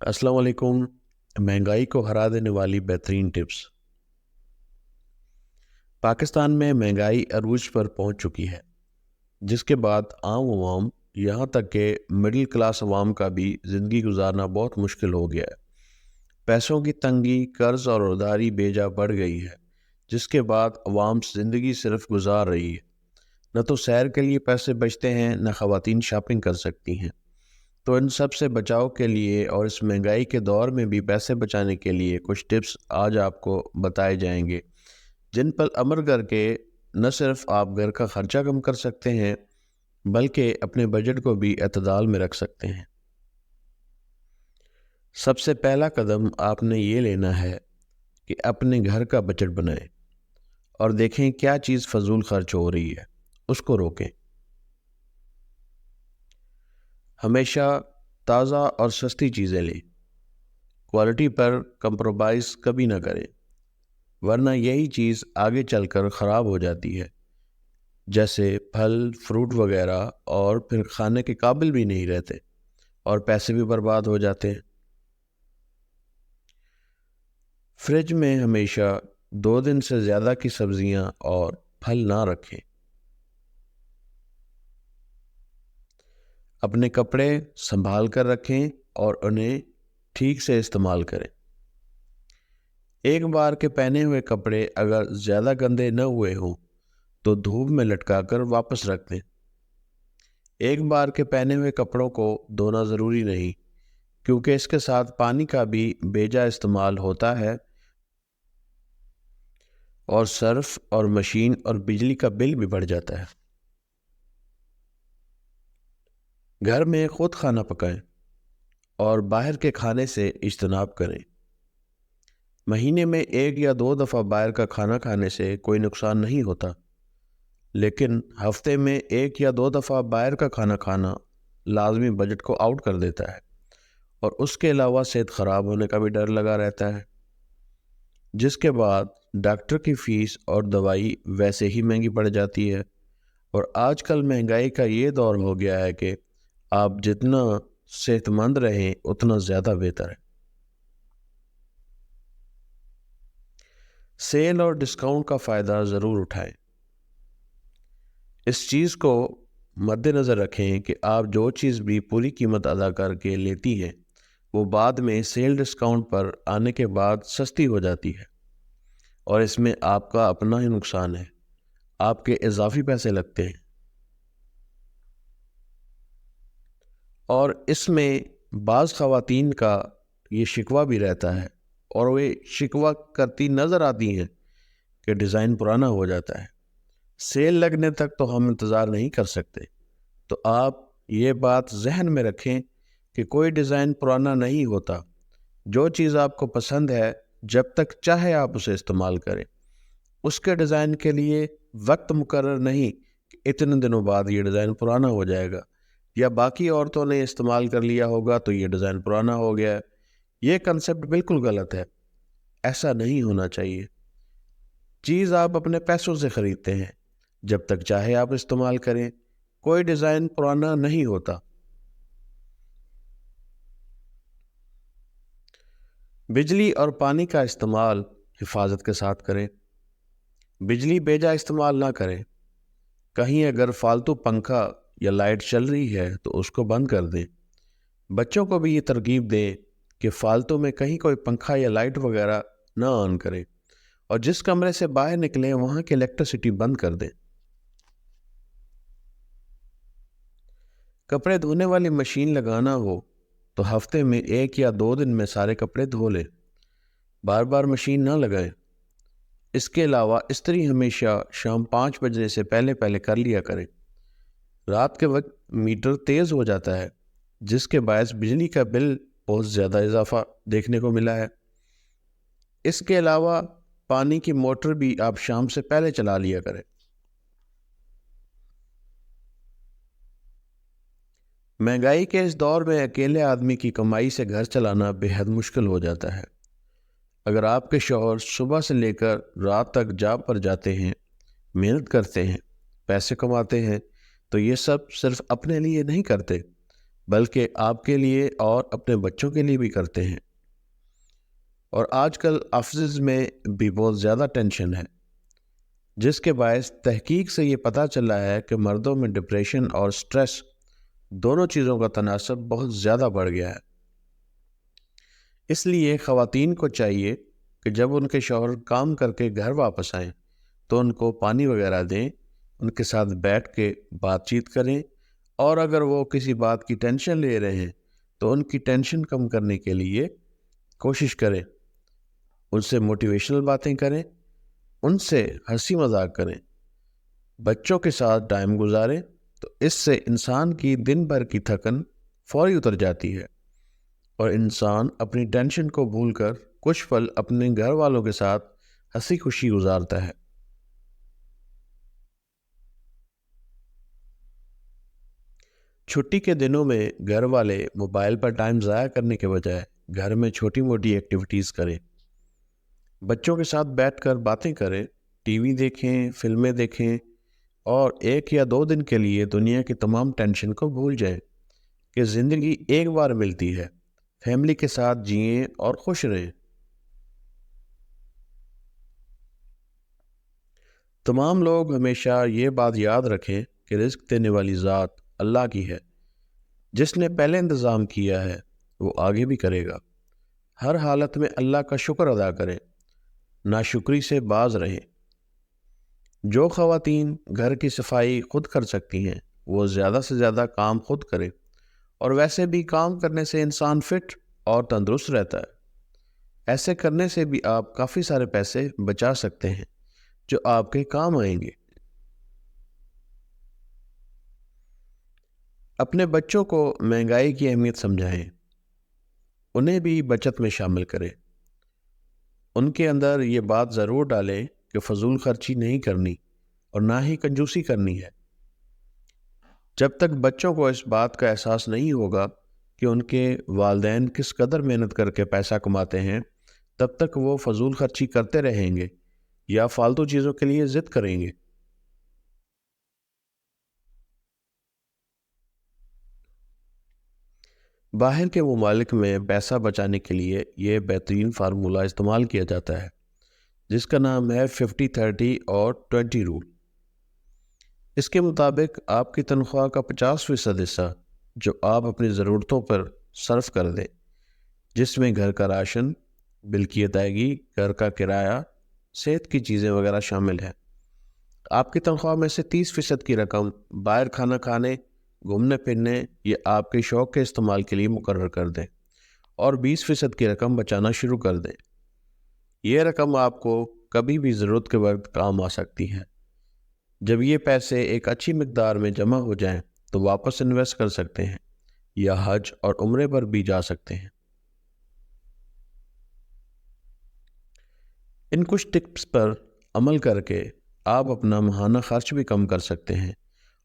अस्सलाम वालेकुम। महंगाई को हरा देने वाली बेहतरीन टिप्स। पाकिस्तान में महंगाई अरूज पर पहुंच चुकी है, जिसके बाद आम अवाम यहाँ तक के मिडिल क्लास अवाम का भी ज़िंदगी गुजारना बहुत मुश्किल हो गया है। पैसों की तंगी, कर्ज और उधारी बेजा बढ़ गई है, जिसके बाद अवाम ज़िंदगी सिर्फ गुजार रही है। न तो सैर के लिए पैसे बचते हैं, न ख़वातीन शॉपिंग कर सकती हैं। तो इन सब से बचाव के लिए और इस महंगाई के दौर में भी पैसे बचाने के लिए कुछ टिप्स आज आपको बताए जाएंगे, जिन पर अमल करके न सिर्फ आप घर का खर्चा कम कर सकते हैं, बल्कि अपने बजट को भी एतदाल में रख सकते हैं। सबसे पहला कदम आपने ये लेना है कि अपने घर का बजट बनाएं और देखें क्या चीज़ फजूल खर्च हो रही है, उसको रोकें। हमेशा ताज़ा और सस्ती चीज़ें लें, क्वालिटी पर कंप्रोमाइज़ कभी ना करें, वरना यही चीज़ आगे चलकर ख़राब हो जाती है। जैसे फल फ्रूट वगैरह, और फिर खाने के काबिल भी नहीं रहते और पैसे भी बर्बाद हो जाते हैं। फ्रिज में हमेशा 2 दिन से ज़्यादा की सब्जियां और फल ना रखें। अपने कपड़े संभाल कर रखें और उन्हें ठीक से इस्तेमाल करें। एक बार के पहने हुए कपड़े अगर ज़्यादा गंदे न हुए हों तो धूप में लटकाकर वापस रख दें। एक बार के पहने हुए कपड़ों को धोना ज़रूरी नहीं, क्योंकि इसके साथ पानी का भी बेजा इस्तेमाल होता है और सर्फ और मशीन और बिजली का बिल भी बढ़ जाता है। घर में खुद खाना पकाएं और बाहर के खाने से इज्तनाब करें। महीने में 1 या 2 दफ़ा बाहर का खाना खाने से कोई नुकसान नहीं होता, लेकिन हफ्ते में 1 या 2 दफ़ा बाहर का खाना खाना लाजमी बजट को आउट कर देता है और उसके अलावा सेहत ख़राब होने का भी डर लगा रहता है, जिसके बाद डॉक्टर की फ़ीस और दवाई वैसे ही महंगी पड़ जाती है। और आजकल महंगाई का ये दौर हो गया है कि आप जितना सेहतमंद रहें उतना ज़्यादा बेहतर है। सेल और डिस्काउंट का फ़ायदा ज़रूर उठाएं। इस चीज़ को मद्देनज़र रखें कि आप जो चीज़ भी पूरी कीमत अदा करके लेती हैं, वो बाद में सेल डिस्काउंट पर आने के बाद सस्ती हो जाती है और इसमें आपका अपना ही नुकसान है, आपके इजाफी पैसे लगते हैं। और इसमें बाज़ ख़वातीन का ये शिकवा भी रहता है और वे शिकवा करती नज़र आती हैं कि डिज़ाइन पुराना हो जाता है। सेल लगने तक तो हम इंतज़ार नहीं कर सकते, तो आप ये बात जहन में रखें कि कोई डिज़ाइन पुराना नहीं होता। जो चीज़ आपको पसंद है, जब तक चाहे आप उसे इस्तेमाल करें। उसके डिज़ाइन के लिए वक्त मुकर्रर नहीं कि इतने दिनों बाद ये डिज़ाइन पुराना हो जाएगा या बाकी औरतों ने इस्तेमाल कर लिया होगा तो ये डिज़ाइन पुराना हो गया है। ये कंसेप्ट बिल्कुल गलत है, ऐसा नहीं होना चाहिए। चीज़ आप अपने पैसों से ख़रीदते हैं, जब तक चाहे आप इस्तेमाल करें, कोई डिज़ाइन पुराना नहीं होता। बिजली और पानी का इस्तेमाल हिफाजत के साथ करें। बिजली बेजा इस्तेमाल ना करें। कहीं अगर फालतू पंखा या लाइट चल रही है तो उसको बंद कर दें। बच्चों को भी ये तरगीब दें कि फालतू में कहीं कोई पंखा या लाइट वगैरह ना ऑन करें और जिस कमरे से बाहर निकलें वहाँ की इलेक्ट्रिसिटी बंद कर दें। कपड़े धोने वाली मशीन लगाना हो तो हफ्ते में 1 या 2 दिन में सारे कपड़े धो लें, बार बार मशीन ना लगाएं। इसके अलावा इस्त्री हमेशा शाम 5 बजने से पहले पहले कर लिया करें। रात के वक्त मीटर तेज़ हो जाता है, जिसके बायस बिजली का बिल बहुत ज़्यादा इजाफा देखने को मिला है। इसके अलावा पानी की मोटर भी आप शाम से पहले चला लिया करें। महंगाई के इस दौर में अकेले आदमी की कमाई से घर चलाना बेहद मुश्किल हो जाता है। अगर आपके शौहर सुबह से लेकर रात तक जॉब पर जाते हैं, मेहनत करते हैं, पैसे कमाते हैं, तो ये सब सिर्फ अपने लिए नहीं करते, بلکہ آپ کے لیے اور اپنے بچوں کے لیے بھی کرتے ہیں۔ اور آج کل آفسز میں بھی بہت زیادہ ٹینشن ہے، جس کے باعث تحقیق سے یہ پتہ چلا ہے کہ مردوں میں ڈپریشن اور سٹریس دونوں چیزوں کا تناسب بہت زیادہ بڑھ گیا ہے۔ اس لیے خواتین کو چاہیے کہ جب ان کے شوہر کام کر کے گھر واپس آئیں تو ان کو پانی وغیرہ دیں، ان کے ساتھ بیٹھ کے بات چیت کریں، اور اگر وہ کسی بات کی ٹینشن لے رہے ہیں تو ان کی ٹینشن کم کرنے کے لیے کوشش کریں، ان سے موٹیویشنل باتیں کریں، ان سے ہنسی مذاق کریں، بچوں کے ساتھ ٹائم گزاریں، تو اس سے انسان کی دن بھر کی تھکن فوری اتر جاتی ہے اور انسان اپنی ٹینشن کو بھول کر کچھ پل اپنے گھر والوں کے ساتھ ہنسی خوشی گزارتا ہے۔ چھٹی کے دنوں میں گھر والے موبائل پر ٹائم ضائع کرنے کے بجائے گھر میں چھوٹی موٹی ایکٹیویٹیز کریں، بچوں کے ساتھ بیٹھ کر باتیں کریں، ٹی وی دیکھیں، فلمیں دیکھیں، اور 1 یا 2 دن کے لیے دنیا کی تمام ٹینشن کو بھول جائیں کہ زندگی ایک بار ملتی ہے، فیملی کے ساتھ جئیں اور خوش رہیں۔ تمام لوگ ہمیشہ یہ بات یاد رکھیں کہ رزق دینے والی ذات اللہ کی ہے، جس نے پہلے انتظام کیا ہے وہ آگے بھی کرے گا۔ ہر حالت میں اللہ کا شکر ادا کریں، ناشکری سے باز رہیں۔ جو خواتین گھر کی صفائی خود کر سکتی ہیں وہ زیادہ سے زیادہ کام خود کریں، اور ویسے بھی کام کرنے سے انسان فٹ اور تندرست رہتا ہے۔ ایسے کرنے سے بھی آپ کافی سارے پیسے بچا سکتے ہیں جو آپ کے کام آئیں گے۔ اپنے بچوں کو مہنگائی کی اہمیت سمجھائیں، انہیں بھی بچت میں شامل کریں، ان کے اندر یہ بات ضرور ڈالیں کہ فضول خرچی نہیں کرنی اور نہ ہی کنجوسی کرنی ہے۔ جب تک بچوں کو اس بات کا احساس نہیں ہوگا کہ ان کے والدین کس قدر محنت کر کے پیسہ کماتے ہیں، تب تک وہ فضول خرچی کرتے رہیں گے یا فالتو چیزوں کے لیے ضد کریں گے۔ باہر کے ممالک میں پیسہ بچانے کے لیے یہ بہترین فارمولہ استعمال کیا جاتا ہے جس کا نام ہے 50-30 اور 20 رول۔ اس کے مطابق آپ کی تنخواہ کا 50% حصہ جو آپ اپنی ضرورتوں پر صرف کر دیں، جس میں گھر کا راشن، بل کی ادائیگی، گھر کا کرایہ، صحت کی چیزیں وغیرہ شامل ہیں۔ آپ کی تنخواہ میں سے 30% کی رقم باہر کھانا کھانے، گھومنے پھرنے یا آپ کے شوق کے استعمال کے لیے مقرر کر دیں، اور 20% کی رقم بچانا شروع کر دیں۔ یہ رقم آپ کو کبھی بھی ضرورت کے وقت کام آ سکتی ہے۔ جب یہ پیسے ایک اچھی مقدار میں جمع ہو جائیں تو واپس انویسٹ کر سکتے ہیں یا حج اور عمرے پر بھی جا سکتے ہیں۔ ان کچھ ٹپس پر عمل کر کے آپ اپنا ماہانہ خرچ بھی کم کر سکتے ہیں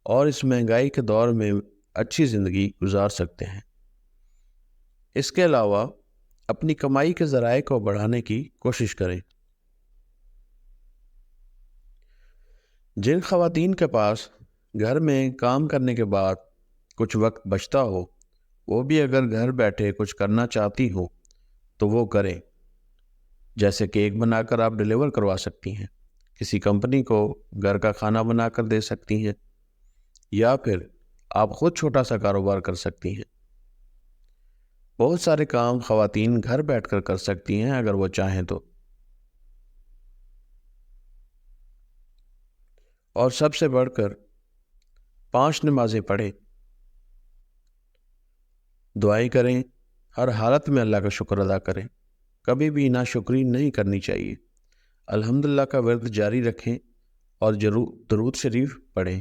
اور اس مہنگائی کے دور میں اچھی زندگی گزار سکتے ہیں۔ اس کے علاوہ اپنی کمائی کے ذرائع کو بڑھانے کی کوشش کریں۔ جن خواتین کے پاس گھر میں کام کرنے کے بعد کچھ وقت بچتا ہو، وہ بھی اگر گھر بیٹھے کچھ کرنا چاہتی ہو تو وہ کریں، جیسے کیک بنا کر آپ ڈیلیور کروا سکتی ہیں، کسی کمپنی کو گھر کا کھانا بنا کر دے سکتی ہیں، یا پھر آپ خود چھوٹا سا کاروبار کر سکتی ہیں۔ بہت سارے کام خواتین گھر بیٹھ کر کر سکتی ہیں اگر وہ چاہیں تو۔ اور سب سے بڑھ کر 5 نمازیں پڑھیں، دعائیں کریں، ہر حالت میں اللہ کا شکر ادا کریں، کبھی بھی ناشکری نہیں کرنی چاہیے۔ الحمدللہ کا ورد جاری رکھیں اور درود شریف پڑھیں۔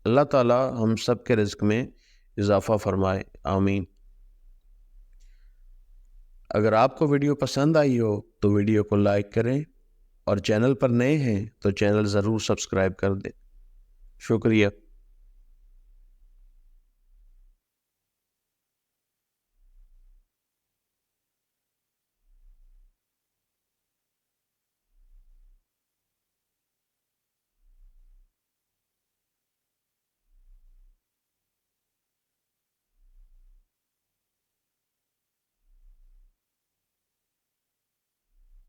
اللہ تعالی ہم سب کے رزق میں اضافہ فرمائے، آمین۔ اگر آپ کو ویڈیو پسند آئی ہو تو ویڈیو کو لائک کریں، اور چینل پر نئے ہیں تو چینل ضرور سبسکرائب کر دیں۔ شکریہ۔